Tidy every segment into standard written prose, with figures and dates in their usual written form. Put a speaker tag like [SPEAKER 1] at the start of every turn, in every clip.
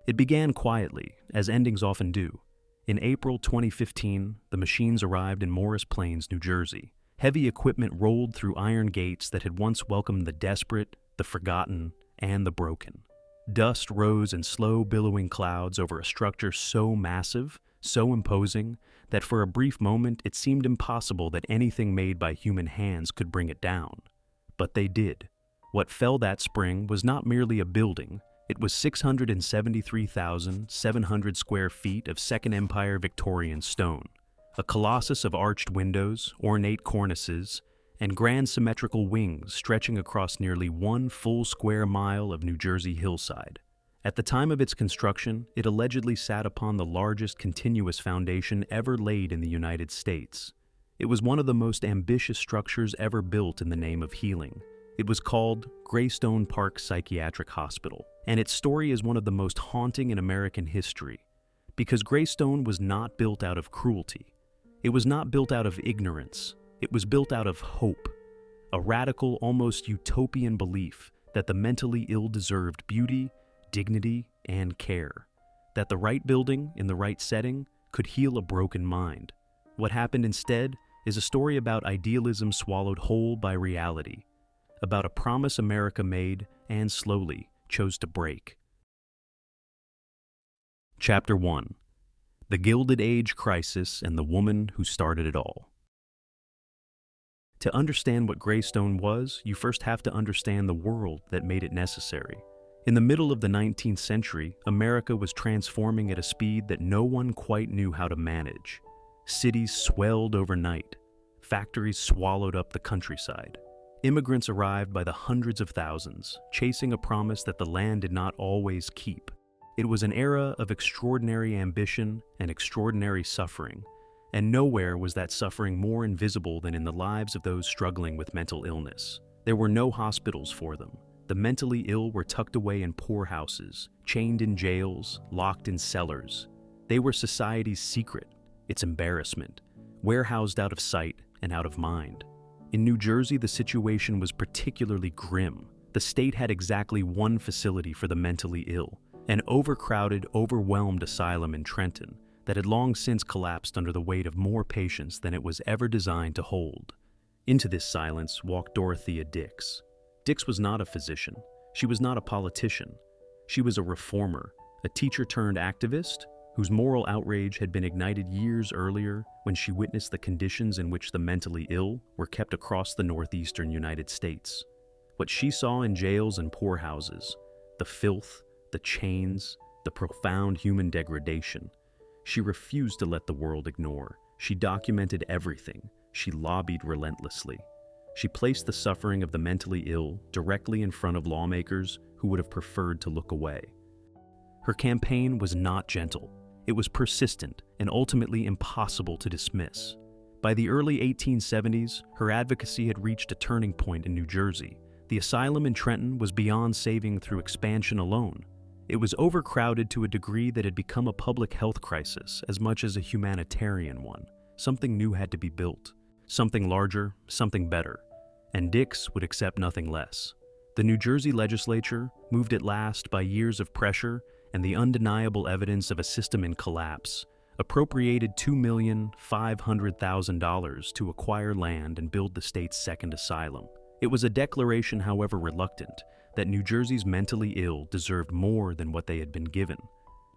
[SPEAKER 1] It began quietly, as endings often do. In April 2015, the machines arrived in Morris Plains, New Jersey. Heavy equipment rolled through iron gates that had once welcomed the desperate, the forgotten, and the broken. Dust rose in slow, billowing clouds over a structure so massive, so imposing, that for a brief moment it seemed impossible that anything made by human hands could bring it down. But they did. What fell that spring was not merely a building. It was 673,700 square feet of Second Empire Victorian stone, a colossus of arched windows, ornate cornices, and grand symmetrical wings stretching across nearly 1 full square mile of New Jersey hillside. At the time of its construction, it allegedly sat upon the largest continuous foundation ever laid in the United States. It was one of the most ambitious structures ever built in the name of healing. It was called Greystone Park Psychiatric Hospital, and its story is one of the most haunting in American history, because Greystone was not built out of cruelty. It was not built out of ignorance. It was built out of hope, a radical, almost utopian belief that the mentally ill deserved beauty, dignity, and care, that the right building in the right setting could heal a broken mind. What happened instead is a story about idealism swallowed whole by reality, about a promise America made and slowly chose to break. Chapter 1. The Gilded Age Crisis and the Woman Who Started It All. To understand what Greystone was, you first have to understand the world that made it necessary. In the middle of the 19th century, America was transforming at a speed that no one quite knew how to manage. Cities swelled overnight. Factories swallowed up the countryside. Immigrants arrived by the hundreds of thousands, chasing a promise that the land did not always keep. It was an era of extraordinary ambition and extraordinary suffering, and nowhere was that suffering more invisible than in the lives of those struggling with mental illness. There were no hospitals for them. The mentally ill were tucked away in poorhouses, chained in jails, locked in cellars. They were society's secret, its embarrassment, warehoused out of sight and out of mind. In New Jersey, the situation was particularly grim. The state had exactly one facility for the mentally ill, an overcrowded, overwhelmed asylum in Trenton that had long since collapsed under the weight of more patients than it was ever designed to hold. Into this silence walked Dorothea Dix. Dix was not a physician. She was not a politician. She was a reformer, a teacher-turned-activist whose moral outrage had been ignited years earlier when she witnessed the conditions in which the mentally ill were kept across the northeastern United States. What she saw in jails and poorhouses, the filth, the chains, the profound human degradation, she refused to let the world ignore. She documented everything. She lobbied relentlessly. She placed the suffering of the mentally ill directly in front of lawmakers who would have preferred to look away. Her campaign was not gentle. It was persistent and ultimately impossible to dismiss. By the early 1870s, her advocacy had reached a turning point in New Jersey. The asylum in Trenton was beyond saving through expansion alone. It was overcrowded to a degree that had become a public health crisis as much as a humanitarian one. Something new had to be built. Something larger, something better. And Dix would accept nothing less. The New Jersey legislature, moved at last by years of pressure and the undeniable evidence of a system in collapse, appropriated $2,500,000 to acquire land and build the state's second asylum. It was a declaration, however reluctant, that New Jersey's mentally ill deserved more than what they had been given.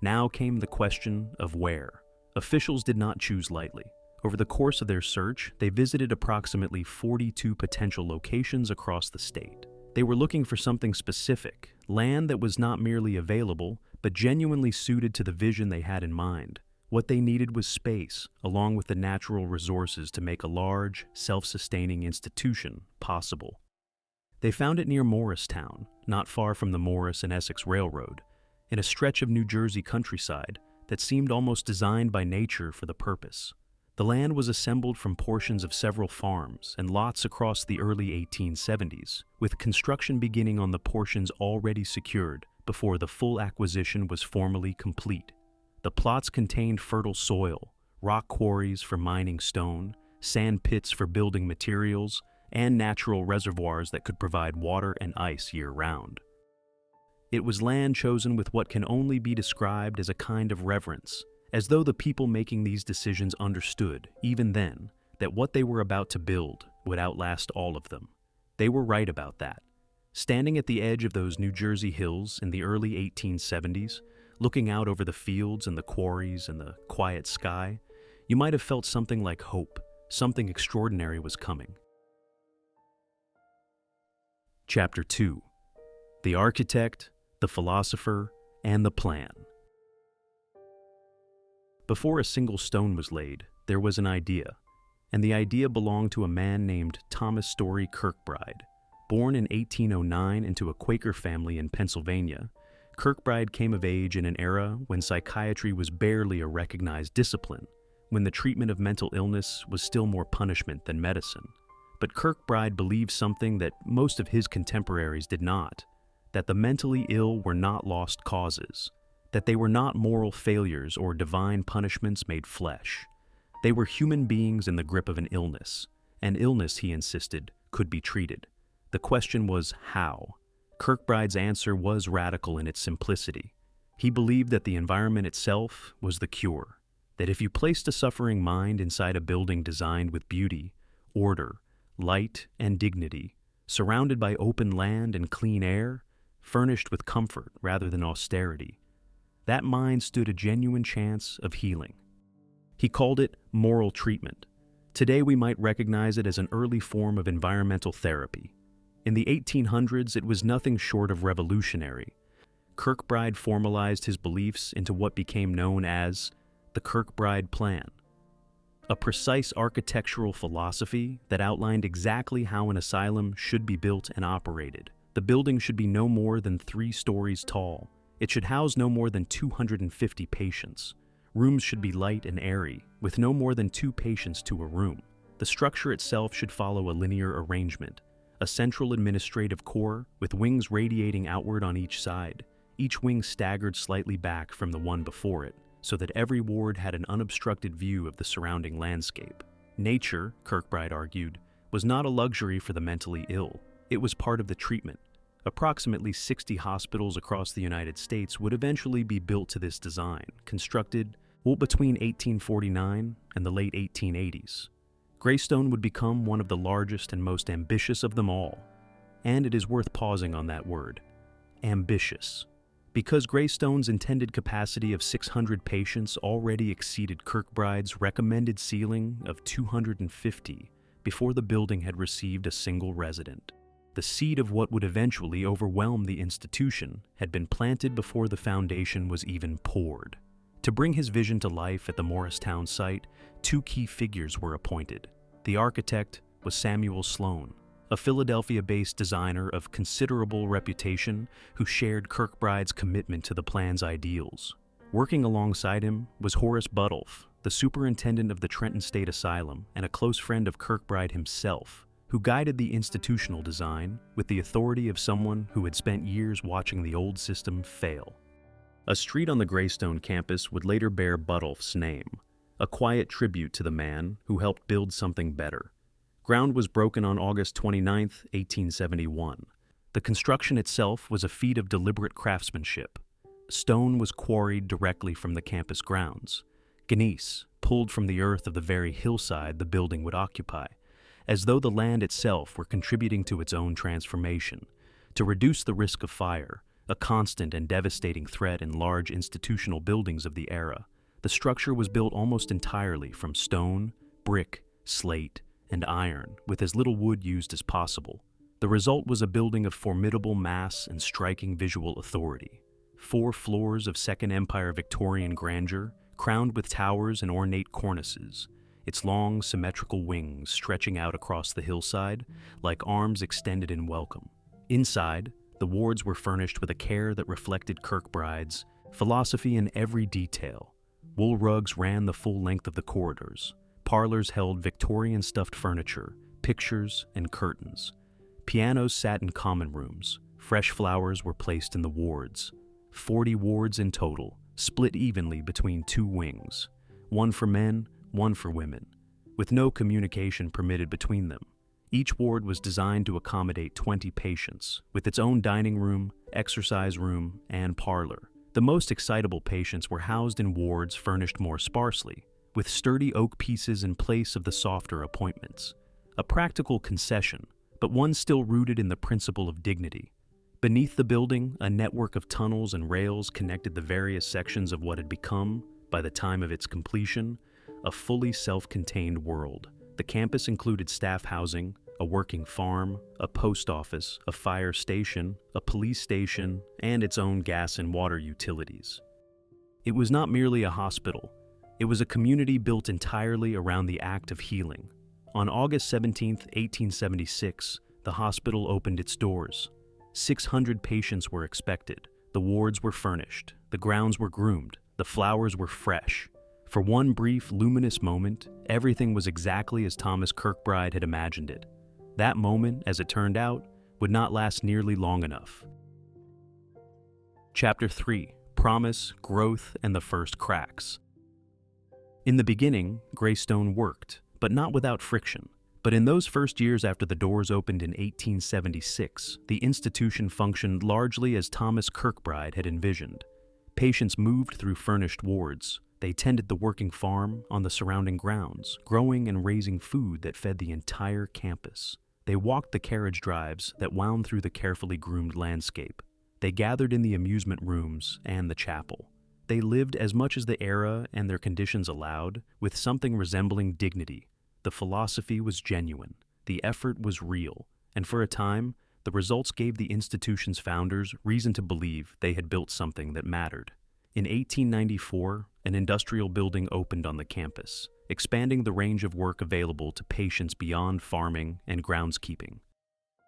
[SPEAKER 1] Now came the question of where. Officials did not choose lightly. Over the course of their search, they visited approximately 42 potential locations across the state. They were looking for something specific, land that was not merely available, but genuinely suited to the vision they had in mind. What they needed was space, along with the natural resources to make a large, self-sustaining institution possible. They found it near Morristown, not far from the Morris and Essex Railroad, in a stretch of New Jersey countryside that seemed almost designed by nature for the purpose. The land was assembled from portions of several farms and lots across the early 1870s, with construction beginning on the portions already secured before the full acquisition was formally complete. The plots contained fertile soil, rock quarries for mining stone, sand pits for building materials, and natural reservoirs that could provide water and ice year-round. It was land chosen with what can only be described as a kind of reverence, as though the people making these decisions understood, even then, that what they were about to build would outlast all of them. They were right about that. Standing at the edge of those New Jersey hills in the early 1870s, looking out over the fields and the quarries and the quiet sky, you might have felt something like hope. Something extraordinary was coming. Chapter 2. The Architect, the Philosopher, and the Plan. Before a single stone was laid, there was an idea, and the idea belonged to a man named Thomas Story Kirkbride. Born in 1809 into a Quaker family in Pennsylvania, Kirkbride came of age in an era when psychiatry was barely a recognized discipline, when the treatment of mental illness was still more punishment than medicine. But Kirkbride believed something that most of his contemporaries did not, that the mentally ill were not lost causes, that they were not moral failures or divine punishments made flesh. They were human beings in the grip of an illness, and illness, he insisted, could be treated. The question was how. Kirkbride's answer was radical in its simplicity. He believed that the environment itself was the cure, that if you placed a suffering mind inside a building designed with beauty, order, light, and dignity, surrounded by open land and clean air, furnished with comfort rather than austerity, that mind stood a genuine chance of healing. He called it moral treatment. Today we might recognize it as an early form of environmental therapy. In the 1800s, it was nothing short of revolutionary. Kirkbride formalized his beliefs into what became known as the Kirkbride Plan, a precise architectural philosophy that outlined exactly how an asylum should be built and operated. The building should be no more than 3 stories tall. It should house no more than 250 patients. Rooms should be light and airy, with no more than 2 patients to a room. The structure itself should follow a linear arrangement, a central administrative core with wings radiating outward on each side, each wing staggered slightly back from the one before it, so that every ward had an unobstructed view of the surrounding landscape. Nature, Kirkbride argued, was not a luxury for the mentally ill. It was part of the treatment. Approximately 60 hospitals across the United States would eventually be built to this design, constructed between 1849 and the late 1880s. Greystone would become one of the largest and most ambitious of them all. And it is worth pausing on that word, ambitious, because Greystone's intended capacity of 600 patients already exceeded Kirkbride's recommended ceiling of 250 before the building had received a single resident. The seed of what would eventually overwhelm the institution had been planted before the foundation was even poured. To bring his vision to life at the Morristown site, 2 key figures were appointed. The architect was Samuel Sloan, a Philadelphia-based designer of considerable reputation who shared Kirkbride's commitment to the plan's ideals. Working alongside him was Horace Buttolph, the superintendent of the Trenton State Asylum and a close friend of Kirkbride himself, who guided the institutional design with the authority of someone who had spent years watching the old system fail. A street on the Greystone campus would later bear Buttolph's name, a quiet tribute to the man who helped build something better. Ground was broken on August 29, 1871. The construction itself was a feat of deliberate craftsmanship. Stone was quarried directly from the campus grounds. Gneiss, pulled from the earth of the very hillside the building would occupy, as though the land itself were contributing to its own transformation. To reduce the risk of fire, a constant and devastating threat in large institutional buildings of the era, the structure was built almost entirely from stone, brick, slate, and iron, with as little wood used as possible. The result was a building of formidable mass and striking visual authority. 4 floors of Second Empire Victorian grandeur, crowned with towers and ornate cornices, its long, symmetrical wings stretching out across the hillside like arms extended in welcome. Inside, the wards were furnished with a care that reflected Kirkbride's philosophy in every detail. Wool rugs ran the full length of the corridors. Parlors held Victorian stuffed furniture, pictures, and curtains. Pianos sat in common rooms. Fresh flowers were placed in the wards. 40 wards in total, split evenly between 2 wings, one for men, one for women, with no communication permitted between them. Each ward was designed to accommodate 20 patients, with its own dining room, exercise room, and parlor. The most excitable patients were housed in wards furnished more sparsely, with sturdy oak pieces in place of the softer appointments. A practical concession, but one still rooted in the principle of dignity. Beneath the building, a network of tunnels and rails connected the various sections of what had become, by the time of its completion, a fully self-contained world. The campus included staff housing, a working farm, a post office, a fire station, a police station, and its own gas and water utilities. It was not merely a hospital. It was a community built entirely around the act of healing. On August 17, 1876, the hospital opened its doors. 600 patients were expected. The wards were furnished. The grounds were groomed. The flowers were fresh. For one brief, luminous moment, everything was exactly as Thomas Kirkbride had imagined it. That moment, as it turned out, would not last nearly long enough. Chapter 3: Promise, Growth, and the First Cracks. In the beginning, Greystone worked, but not without friction. But in those first years after the doors opened in 1876, the institution functioned largely as Thomas Kirkbride had envisioned. Patients moved through furnished wards. They tended the working farm on the surrounding grounds, growing and raising food that fed the entire campus. They walked the carriage drives that wound through the carefully groomed landscape. They gathered in the amusement rooms and the chapel. They lived as much as the era and their conditions allowed, with something resembling dignity. The philosophy was genuine, the effort was real, and for a time, the results gave the institution's founders reason to believe they had built something that mattered. In 1894, an industrial building opened on the campus, expanding the range of work available to patients beyond farming and groundskeeping.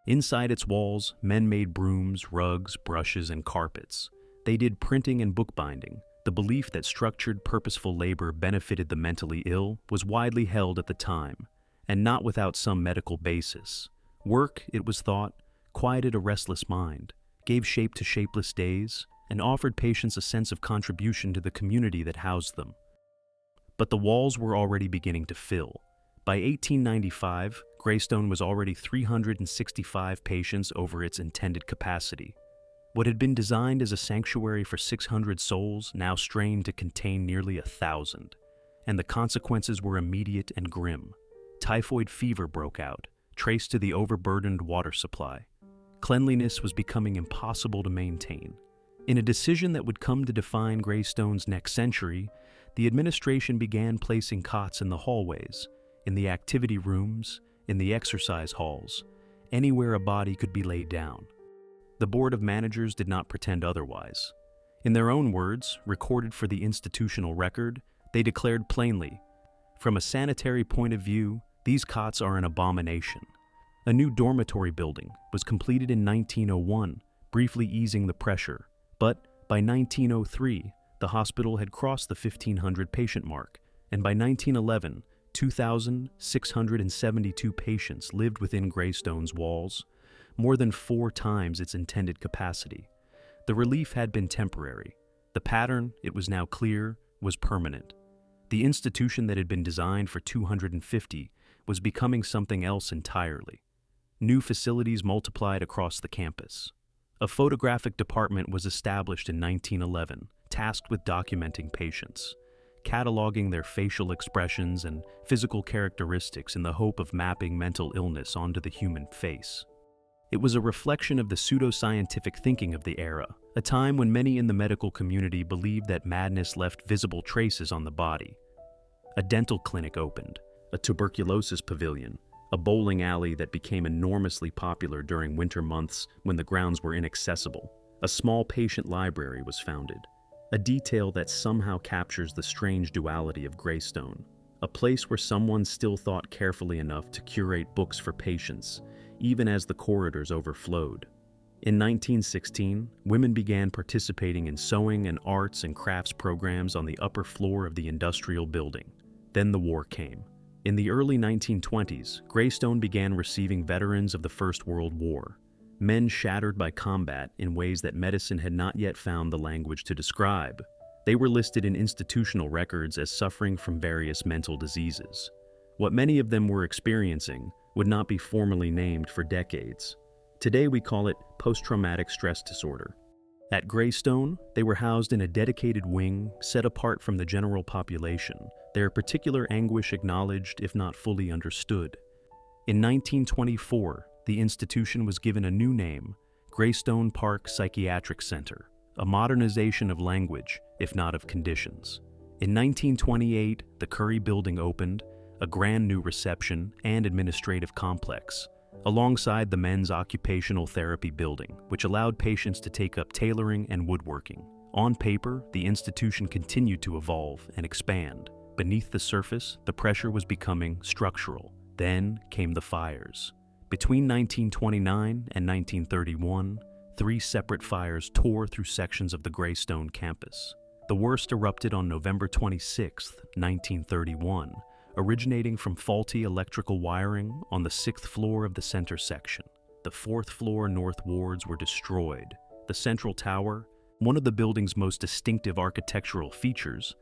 [SPEAKER 1] Inside its walls, men made brooms, rugs, brushes, and carpets. They did printing and bookbinding. The belief that structured, purposeful labor benefited the mentally ill was widely held at the time, and not without some medical basis. Work, it was thought, quieted a restless mind, gave shape to shapeless days, and offered patients a sense of contribution to the community that housed them. But the walls were already beginning to fill. By 1895, Greystone was already 365 patients over its intended capacity. What had been designed as a sanctuary for 600 souls now strained to contain nearly 1,000, and the consequences were immediate and grim. Typhoid fever broke out, traced to the overburdened water supply. Cleanliness was becoming impossible to maintain. In a decision that would come to define Greystone's next century, the administration began placing cots in the hallways, in the activity rooms, in the exercise halls, anywhere a body could be laid down. The board of managers did not pretend otherwise. In their own words, recorded for the institutional record, they declared plainly, "From a sanitary point of view, these cots are an abomination." A new dormitory building was completed in 1901, briefly easing the pressure, but by 1903, the hospital had crossed the 1,500 patient mark, and by 1911, 2,672 patients lived within Greystone's walls, more than 4 times its intended capacity. The relief had been temporary. The pattern, it was now clear, was permanent. The institution that had been designed for 250 was becoming something else entirely. New facilities multiplied across the campus. A photographic department was established in 1911, tasked with documenting patients, cataloging their facial expressions and physical characteristics in the hope of mapping mental illness onto the human face. It was a reflection of the pseudoscientific thinking of the era, a time when many in the medical community believed that madness left visible traces on the body. A dental clinic opened, a tuberculosis pavilion, a bowling alley that became enormously popular during winter months when the grounds were inaccessible. A small patient library was founded, a detail that somehow captures the strange duality of Greystone, a place where someone still thought carefully enough to curate books for patients, even as the corridors overflowed. In 1916, women began participating in sewing and arts and crafts programs on the upper floor of the industrial building. Then the war came. In the early 1920s, Greystone began receiving veterans of the First World War, men shattered by combat in ways that medicine had not yet found the language to describe. They were listed in institutional records as suffering from various mental diseases. What many of them were experiencing would not be formally named for decades. Today we call it post-traumatic stress disorder. At Greystone, they were housed in a dedicated wing set apart from the general population, their particular anguish acknowledged if not fully understood. In 1924, the institution was given a new name, Greystone Park Psychiatric Center, a modernization of language, if not of conditions. In 1928, the Curry Building opened, a brand new reception and administrative complex, alongside the men's occupational therapy building, which allowed patients to take up tailoring and woodworking. On paper, the institution continued to evolve and expand. Beneath the surface, the pressure was becoming structural. Then came the fires. Between 1929 and 1931, 3 separate fires tore through sections of the Greystone campus. The worst erupted on November 26, 1931, originating from faulty electrical wiring on the 6th floor of the center section. The 4th floor north wards were destroyed. The central tower, one of the building's most distinctive architectural features,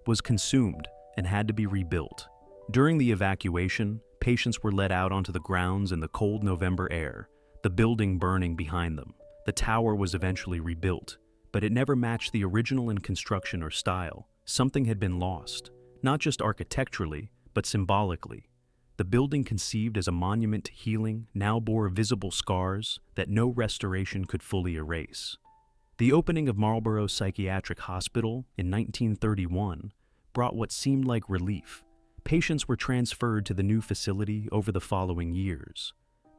[SPEAKER 1] was consumed and had to be rebuilt. During the evacuation, patients were let out onto the grounds in the cold November air, the building burning behind them. The tower was eventually rebuilt, but it never matched the original in construction or style. Something had been lost, not just architecturally, but symbolically. The building, conceived as a monument to healing, now bore visible scars that no restoration could fully erase. The opening of Marlborough Psychiatric Hospital in 1931 brought what seemed like relief. Patients were transferred to the new facility over the following years.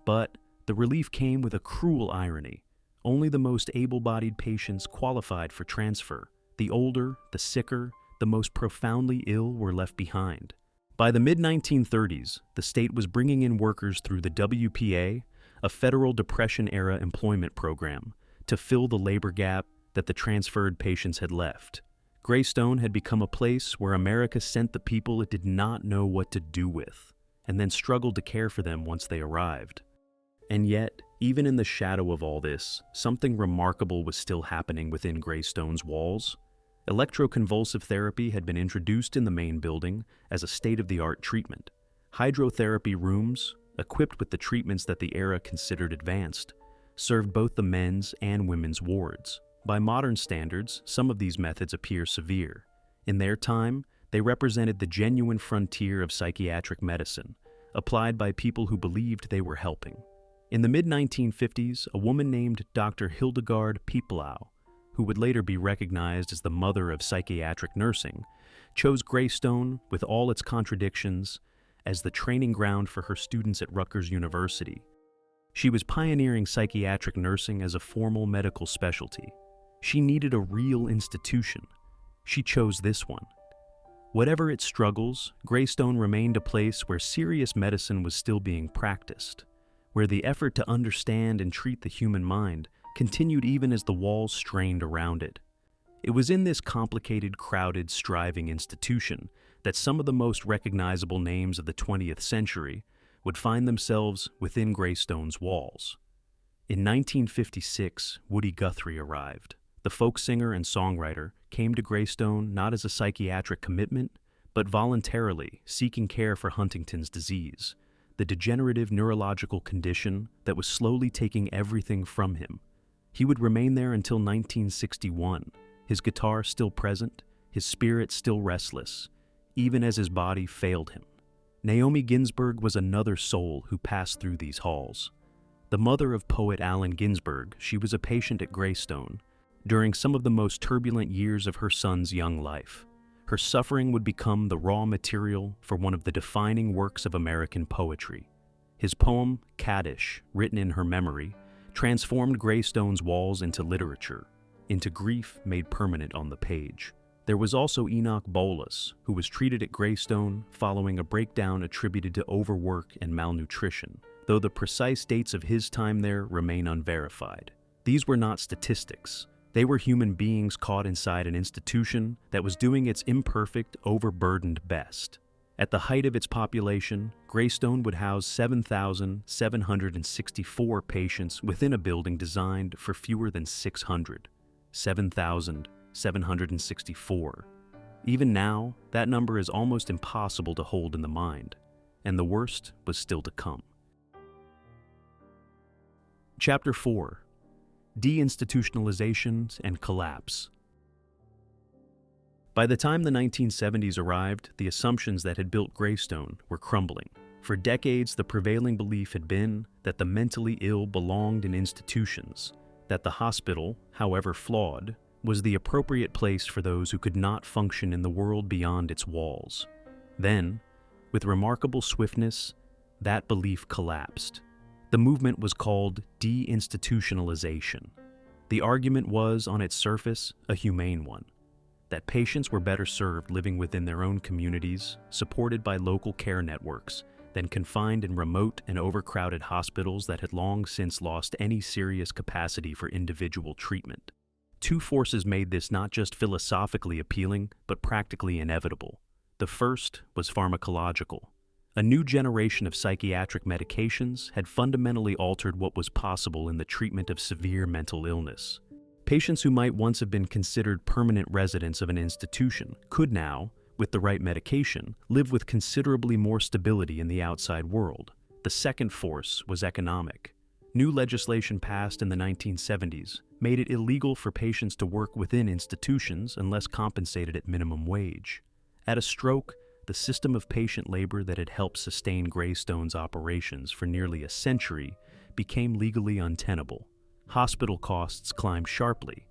[SPEAKER 1] But the relief came with a cruel irony. Only the most able-bodied patients qualified for transfer. The older, the sicker, the most profoundly ill were left behind. By the mid-1930s, the state was bringing in workers through the WPA, a federal Depression-era employment program, to fill the labor gap that the transferred patients had left. Greystone had become a place where America sent the people it did not know what to do with, and then struggled to care for them once they arrived. And yet, even in the shadow of all this, something remarkable was still happening within Greystone's walls. Electroconvulsive therapy had been introduced in the main building as a state-of-the-art treatment. Hydrotherapy rooms, equipped with the treatments that the era considered advanced, served both the men's and women's wards. By modern standards, some of these methods appear severe. In their time, they represented the genuine frontier of psychiatric medicine, applied by people who believed they were helping. In the mid-1950s, a woman named Dr. Hildegard Piepelau, who would later be recognized as the mother of psychiatric nursing, chose Greystone, with all its contradictions, as the training ground for her students at Rutgers University. She was pioneering psychiatric nursing as a formal medical specialty. She needed a real institution. She chose this one. Whatever its struggles, Greystone remained a place where serious medicine was still being practiced, where the effort to understand and treat the human mind continued even as the walls strained around it. It was in this complicated, crowded, striving institution that some of the most recognizable names of the 20th century would find themselves within Greystone's walls. In 1956, Woody Guthrie arrived. The folk singer and songwriter came to Greystone not as a psychiatric commitment, but voluntarily seeking care for Huntington's disease, the degenerative neurological condition that was slowly taking everything from him. He would remain there until 1961, his guitar still present, his spirit still restless, even as his body failed him. Naomi Ginsberg was another soul who passed through these halls. The mother of poet Allen Ginsberg, she was a patient at Greystone during some of the most turbulent years of her son's young life. Her suffering would become the raw material for one of the defining works of American poetry. His poem, Kaddish, written in her memory, transformed Greystone's walls into literature, into grief made permanent on the page. There was also Enoch Bolas, who was treated at Greystone following a breakdown attributed to overwork and malnutrition, though the precise dates of his time there remain unverified. These were not statistics. They were human beings caught inside an institution that was doing its imperfect, overburdened best. At the height of its population, Greystone would house 7,764 patients within a building designed for fewer than 600. 7,764. Even now, that number is almost impossible to hold in the mind. and the worst was still to come. Chapter 4: Deinstitutionalization and Collapse. By the time the 1970s arrived, the assumptions that had built Greystone were crumbling. For decades, the prevailing belief had been that the mentally ill belonged in institutions, that the hospital, however flawed, was the appropriate place for those who could not function in the world beyond its walls. Then, with remarkable swiftness, that belief collapsed. The movement was called deinstitutionalization. The argument was, on its surface, a humane one, that patients were better served living within their own communities, supported by local care networks, than confined in remote and overcrowded hospitals that had long since lost any serious capacity for individual treatment. Two forces made this not just philosophically appealing, but practically inevitable. The first was pharmacological. A new generation of psychiatric medications had fundamentally altered what was possible in the treatment of severe mental illness. Patients who might once have been considered permanent residents of an institution could now, with the right medication, live with considerably more stability in the outside world. The second force was economic. New legislation passed in the 1970s made it illegal for patients to work within institutions unless compensated at minimum wage. At a stroke, the system of patient labor that had helped sustain Greystone's operations for nearly a century became legally untenable. Hospital costs climbed sharply,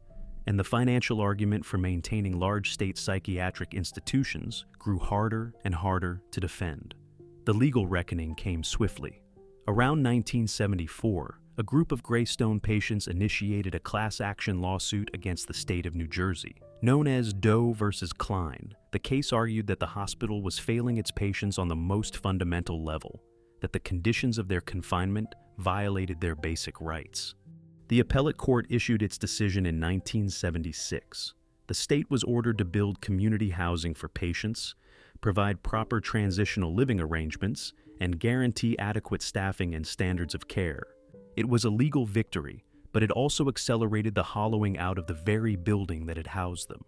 [SPEAKER 1] and the financial argument for maintaining large state psychiatric institutions grew harder and harder to defend. The legal reckoning came swiftly. Around 1974, a group of Greystone patients initiated a class action lawsuit against the state of New Jersey. Known as Doe versus Klein, the case argued that the hospital was failing its patients on the most fundamental level, that the conditions of their confinement violated their basic rights. The appellate court issued its decision in 1976. The state was ordered to build community housing for patients, provide proper transitional living arrangements, and guarantee adequate staffing and standards of care. It was a legal victory, but it also accelerated the hollowing out of the very building that had housed them.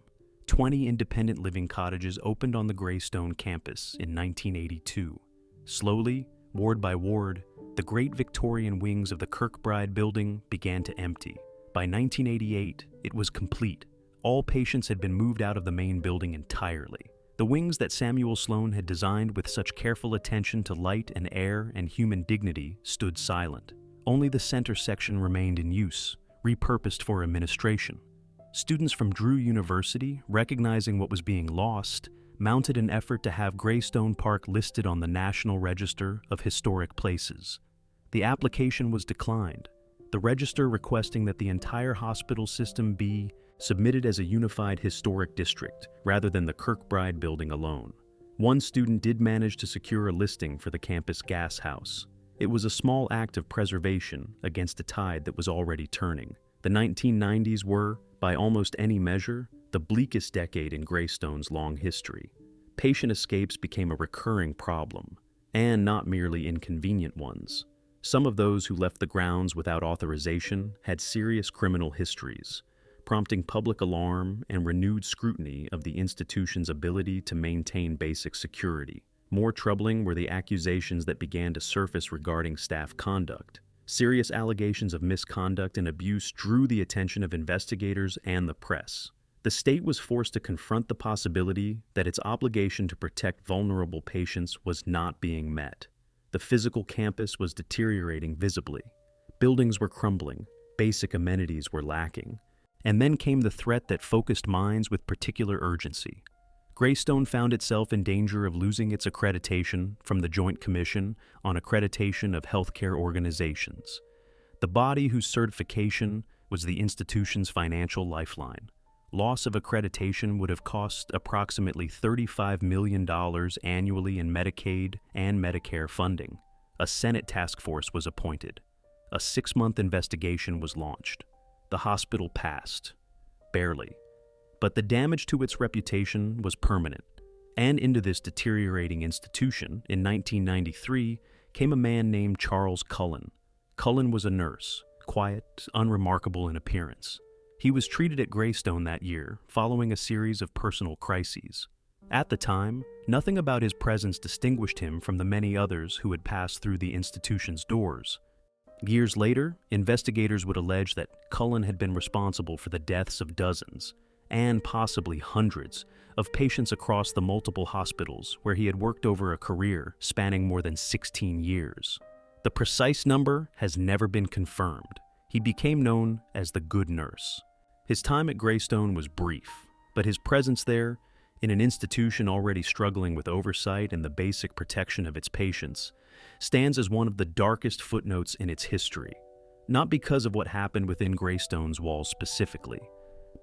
[SPEAKER 1] 20 independent living cottages opened on the Greystone campus in 1982. Slowly, ward by ward, the great Victorian wings of the Kirkbride building began to empty. By 1988, it was complete. All patients had been moved out of the main building entirely. The wings that Samuel Sloan had designed with such careful attention to light and air and human dignity stood silent. Only the center section remained in use, repurposed for administration. Students from Drew University, recognizing what was being lost, mounted an effort to have Greystone Park listed on the National Register of Historic Places. The application was declined, the register requesting that the entire hospital system be submitted as a unified historic district, rather than the Kirkbride building alone. One student did manage to secure a listing for the campus gas house. It was a small act of preservation against a tide that was already turning. The 1990s were, by almost any measure, the bleakest decade in Greystone's long history. Patient escapes became a recurring problem, and not merely inconvenient ones. Some of those who left the grounds without authorization had serious criminal histories, prompting public alarm and renewed scrutiny of the institution's ability to maintain basic security. More troubling were the accusations that began to surface regarding staff conduct. Serious allegations of misconduct and abuse drew the attention of investigators and the press. The state was forced to confront the possibility that its obligation to protect vulnerable patients was not being met. The physical campus was deteriorating visibly. Buildings were crumbling, basic amenities were lacking, and then came the threat that focused minds with particular urgency. Greystone found itself in danger of losing its accreditation from the Joint Commission on Accreditation of Healthcare Organizations, the body whose certification was the institution's financial lifeline. Loss of accreditation would have cost approximately $35 million annually in Medicaid and Medicare funding. A Senate task force was appointed. A 6-month investigation was launched. The hospital passed. Barely. But the damage to its reputation was permanent. And into this deteriorating institution, in 1993, came a man named Charles Cullen. Cullen was a nurse, quiet, unremarkable in appearance. He was treated at Greystone that year, following a series of personal crises. At the time, nothing about his presence distinguished him from the many others who had passed through the institution's doors. Years later, investigators would allege that Cullen had been responsible for the deaths of dozens, and possibly hundreds, of patients across the multiple hospitals where he had worked over a career spanning more than 16 years. The precise number has never been confirmed. He became known as the Good Nurse. His time at Greystone was brief, but his presence there, in an institution already struggling with oversight and the basic protection of its patients, stands as one of the darkest footnotes in its history, not because of what happened within Greystone's walls specifically,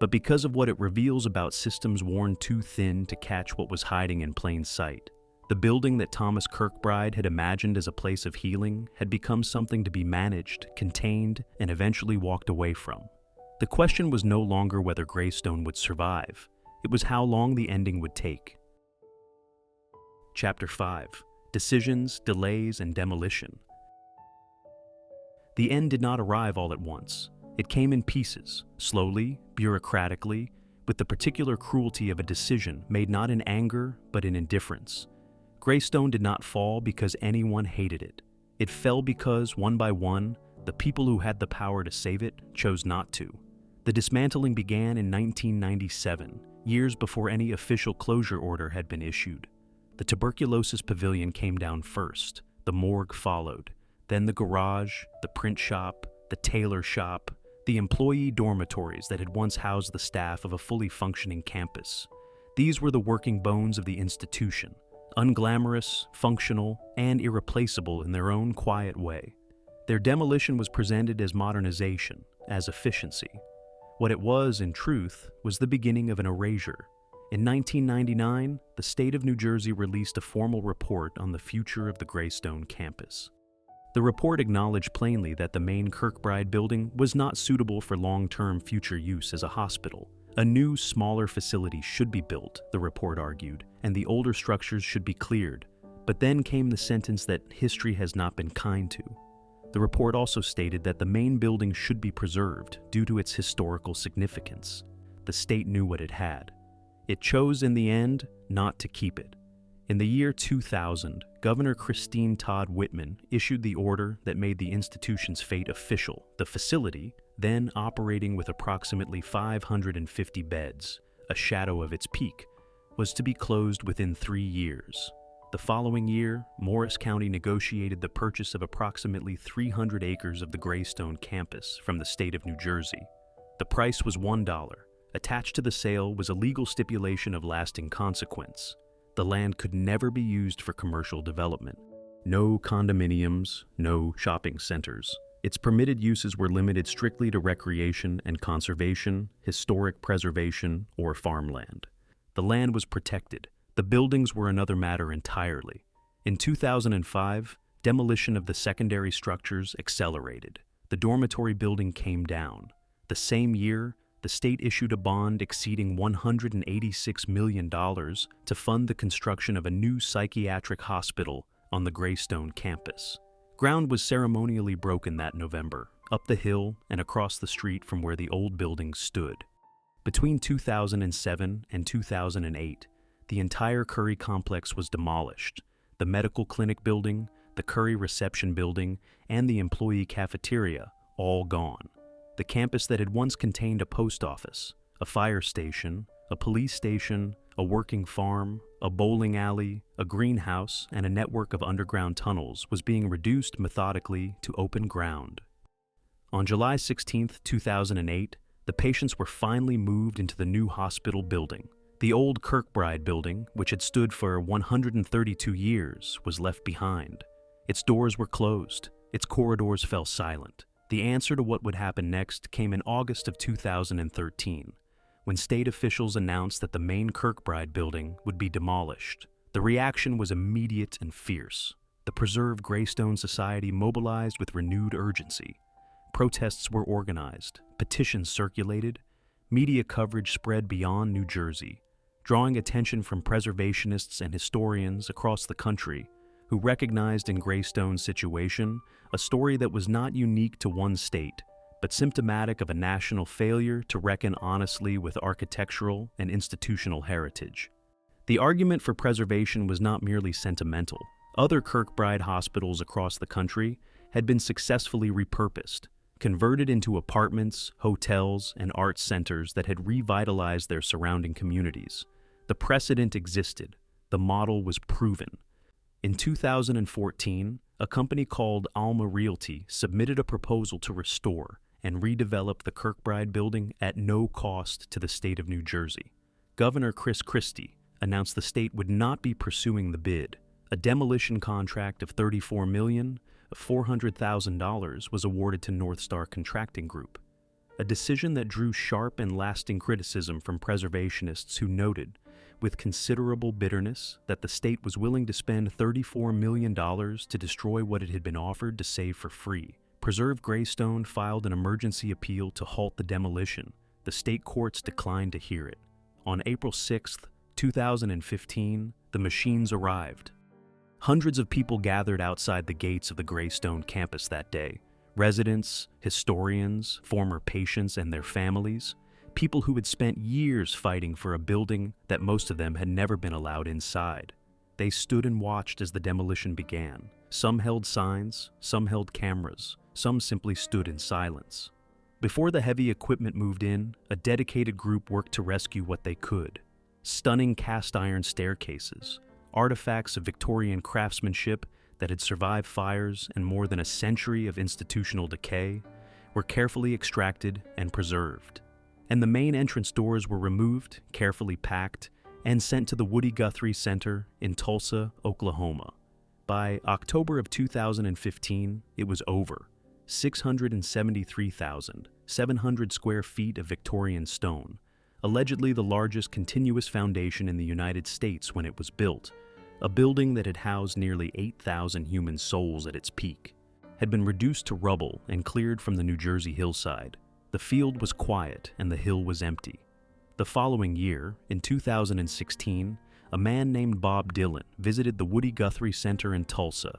[SPEAKER 1] but because of what it reveals about systems worn too thin to catch what was hiding in plain sight. The building that Thomas Kirkbride had imagined as a place of healing had become something to be managed, contained, and eventually walked away from. The question was no longer whether Greystone would survive. It was how long the ending would take. Chapter 5. Decisions, Delays, and Demolition. The end did not arrive all at once. It came in pieces, slowly, bureaucratically, with the particular cruelty of a decision made not in anger, but in indifference. Greystone did not fall because anyone hated it. It fell because, one by one, the people who had the power to save it chose not to. The dismantling began in 1997, years before any official closure order had been issued. The tuberculosis pavilion came down first, the morgue followed, then the garage, the print shop, the tailor shop, the employee dormitories that had once housed the staff of a fully functioning campus. These were the working bones of the institution, unglamorous, functional, and irreplaceable in their own quiet way. Their demolition was presented as modernization, as efficiency. What it was, in truth, was the beginning of an erasure. In 1999, the state of New Jersey released a formal report on the future of the Greystone campus. The report acknowledged plainly that the main Kirkbride building was not suitable for long-term future use as a hospital. A new, smaller facility should be built, the report argued, and the older structures should be cleared. But then came the sentence that history has not been kind to. The report also stated that the main building should be preserved due to its historical significance. The state knew what it had. It chose in the end not to keep it. In the year 2000, Governor Christine Todd Whitman issued the order that made the institution's fate official. The facility, then operating with approximately 550 beds, a shadow of its peak, was to be closed within 3 years. The following year, Morris County negotiated the purchase of approximately 300 acres of the Greystone campus from the state of New Jersey. The price was $1. Attached to the sale was a legal stipulation of lasting consequence. The land could never be used for commercial development. No condominiums, no shopping centers. Its permitted uses were limited strictly to recreation and conservation, historic preservation, or farmland. The land was protected. The buildings were another matter entirely. In 2005, demolition of the secondary structures accelerated. The dormitory building came down. The same year, the state issued a bond exceeding $186 million to fund the construction of a new psychiatric hospital on the Greystone campus. Ground was ceremonially broken that November, up the hill and across the street from where the old building stood. Between 2007 and 2008, the entire Curry complex was demolished. The medical clinic building, the Curry reception building, and the employee cafeteria, all gone. The campus that had once contained a post office, a fire station, a police station, a working farm, a bowling alley, a greenhouse, and a network of underground tunnels was being reduced methodically to open ground. On July 16, 2008, the patients were finally moved into the new hospital building. The old Kirkbride building, which had stood for 132 years, was left behind. Its doors were closed. Its corridors fell silent. The answer to what would happen next came in August of 2013, when state officials announced that the main Kirkbride building would be demolished. The reaction was immediate and fierce. The preserved Greystone Society mobilized with renewed urgency. Protests were organized, petitions circulated, media coverage spread beyond New Jersey, drawing attention from preservationists and historians across the country who recognized in Greystone's situation a story that was not unique to one state, but symptomatic of a national failure to reckon honestly with architectural and institutional heritage. The argument for preservation was not merely sentimental. Other Kirkbride hospitals across the country had been successfully repurposed, converted into apartments, hotels, and arts centers that had revitalized their surrounding communities. The precedent existed. The model was proven. In 2014, a company called Alma Realty submitted a proposal to restore and redevelop the Kirkbride building at no cost to the state of New Jersey. Governor Chris Christie announced the state would not be pursuing the bid. A demolition contract of $34,400,000 was awarded to North Star Contracting Group, a decision that drew sharp and lasting criticism from preservationists who noted, with considerable bitterness, that the state was willing to spend $34 million to destroy what it had been offered to save for free. Preserve Greystone filed an emergency appeal to halt the demolition. The state courts declined to hear it. On April 6, 2015, the machines arrived. Hundreds of people gathered outside the gates of the Greystone campus that day. Residents, historians, former patients and their families, people who had spent years fighting for a building that most of them had never been allowed inside. They stood and watched as the demolition began. Some held signs, some held cameras, some simply stood in silence. Before the heavy equipment moved in, a dedicated group worked to rescue what they could. Stunning cast iron staircases, artifacts of Victorian craftsmanship that had survived fires and more than a century of institutional decay, were carefully extracted and preserved. And the main entrance doors were removed, carefully packed, and sent to the Woody Guthrie Center in Tulsa, Oklahoma. By October of 2015, it was over. 673,700 square feet of Victorian stone, allegedly the largest continuous foundation in the United States when it was built, a building that had housed nearly 8,000 human souls at its peak, had been reduced to rubble and cleared from the New Jersey hillside. The field was quiet and the hill was empty. The following year, in 2016, a man named Bob Dylan visited the Woody Guthrie Center in Tulsa.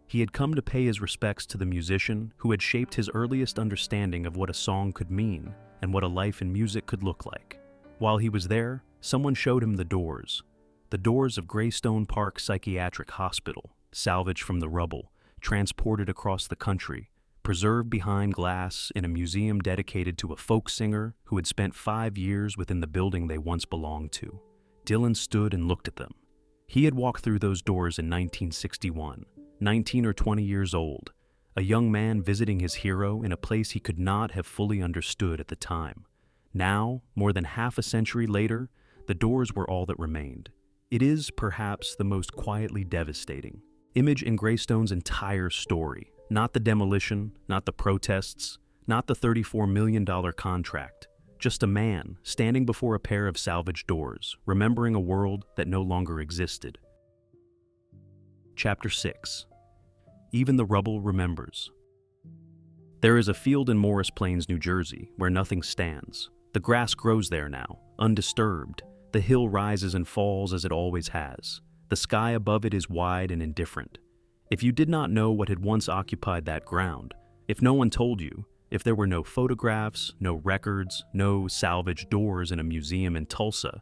[SPEAKER 1] He had come to pay his respects to the musician who had shaped his earliest understanding of what a song could mean and what a life in music could look like. While he was there, someone showed him the doors of Greystone Park Psychiatric Hospital, salvaged from the rubble, transported across the country, preserved behind glass in a museum dedicated to a folk singer who had spent 5 years within the building they once belonged to. Dylan stood and looked at them. He had walked through those doors in 1961, 19 or 20 years old, a young man visiting his hero in a place he could not have fully understood at the time. Now, more than half a century later, the doors were all that remained. It is, perhaps, the most quietly devastating image in Greystone's entire story. Not the demolition, not the protests, not the $34 million contract. Just a man standing before a pair of salvaged doors, remembering a world that no longer existed. Chapter 6. Even the Rubble Remembers. There is a field in Morris Plains, New Jersey, where nothing stands. The grass grows there now, undisturbed. The hill rises and falls as it always has. The sky above it is wide and indifferent. If you did not know what had once occupied that ground, if no one told you, if there were no photographs, no records, no salvaged doors in a museum in Tulsa,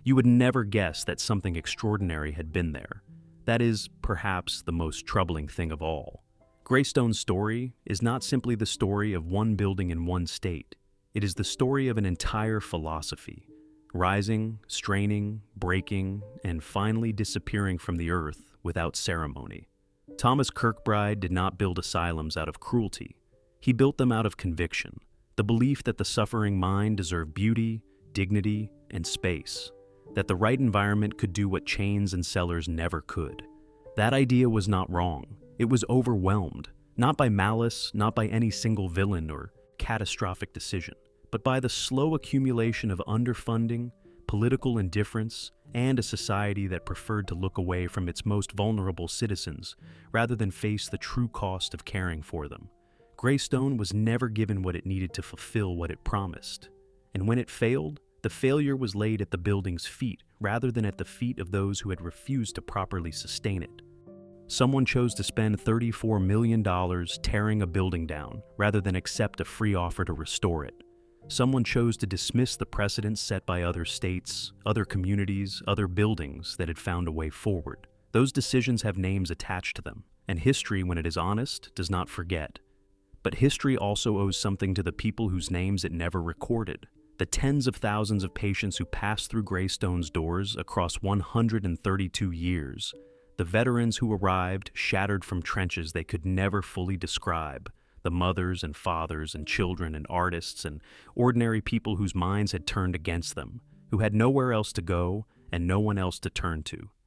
[SPEAKER 1] you would never guess that something extraordinary had been there. That is, perhaps, the most troubling thing of all. Greystone's story is not simply the story of one building in one state. It is the story of an entire philosophy, rising, straining, breaking, and finally disappearing from the earth without ceremony. Thomas Kirkbride did not build asylums out of cruelty. He built them out of conviction, the belief that the suffering mind deserved beauty, dignity, and space, that the right environment could do what chains and cellars never could. That idea was not wrong. It was overwhelmed, not by malice, not by any single villain or catastrophic decision, but by the slow accumulation of underfunding, political indifference, and a society that preferred to look away from its most vulnerable citizens rather than face the true cost of caring for them. Greystone was never given what it needed to fulfill what it promised. And when it failed, the failure was laid at the building's feet rather than at the feet of those who had refused to properly sustain it. Someone chose to spend $34 million tearing a building down rather than accept a free offer to restore it. Someone chose to dismiss the precedents set by other states, other communities, other buildings that had found a way forward. Those decisions have names attached to them, and history, when it is honest, does not forget. But history also owes something to the people whose names it never recorded. The tens of thousands of patients who passed through Greystone's doors across 132 years. The veterans who arrived shattered from trenches they could never fully describe. The mothers and fathers and children and artists and ordinary people whose minds had turned against them, who had nowhere else to go and no one else to turn to.